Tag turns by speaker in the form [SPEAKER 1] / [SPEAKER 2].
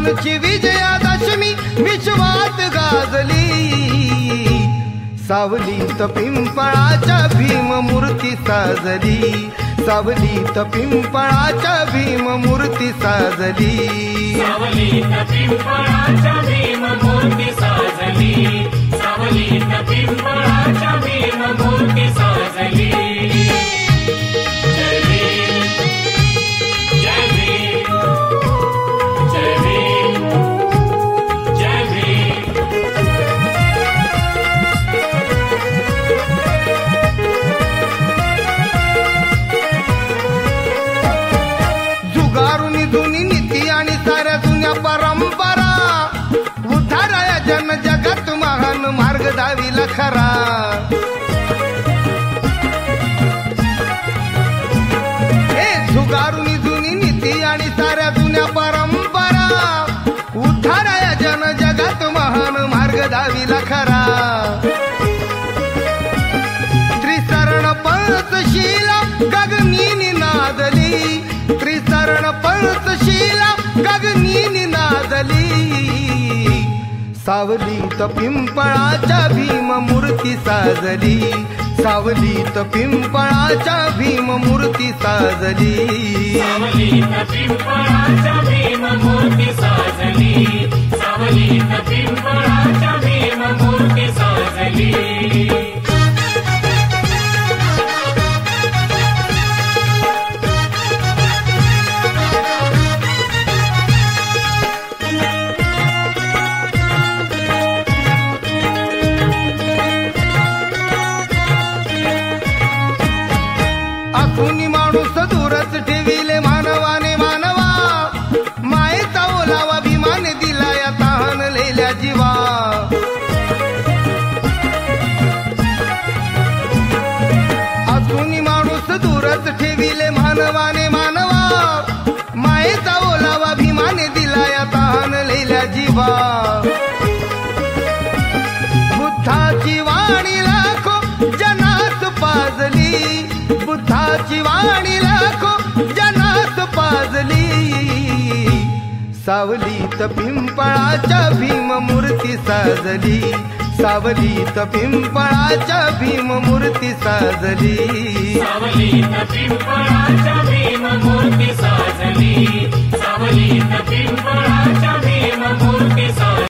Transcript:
[SPEAKER 1] शत्रूंची विजयादशमी विश्वात गाजली। सावलीत पिंपळाच्या भीममूर्ती साजली, सावलीत पिंपळाच्या भीममूर्ती साजली,
[SPEAKER 2] सावलीत पिंपळाच्या भीममूर्ती साजली, सावलीत पिंपळाच्या भीममूर्ती साजली। जय भीम जय भीम जय भीम जय भीम।
[SPEAKER 1] जुगारुनी जुनी नीती आणि साऱ्या जुन्या परंपरा, उद्धाराया जन जगत महान मार्ग दाविला खरा। जुगारुनी जुनी नीती आणि साऱ्या जुन्या परंपरा, उद्धाराया जन जगत महान मार्ग दाविला खरा। त्रिसरण पंचशीला गगनी नादली, त्रिसरण पंचशीला गगनी नादली। सावलीत पिंपळाच्या भीममूर्ती साजली, सावलीत पिंपळाच्या भीममूर्ती साजली,
[SPEAKER 2] सावलीत पिंपळाच्या भीममूर्ती साजली, सावलीत पिंपळाच्या भीममूर्ती साजली।
[SPEAKER 1] असूनी माणूस दूरच ठेविले मानवाने मानवा, मायेचा ओलावा भीमाने दिला या तहानलेल्या जीवा। असूनी माणूस दूरच ठेविले मानवाने मानवा, मायेचा ओलावा भीमाने दिला या तहानलेल्या जीवा। बुद्धाची वाणी लाखो जनात पाजली, बुद्धाची वाणी लाखो जनात पाजली। सावलीत पिंपळाच्या भीममूर्ती साजली, सावलीत पिंपळाच्या भीममूर्ती साजली,
[SPEAKER 2] सावलीत पिंपळाच्या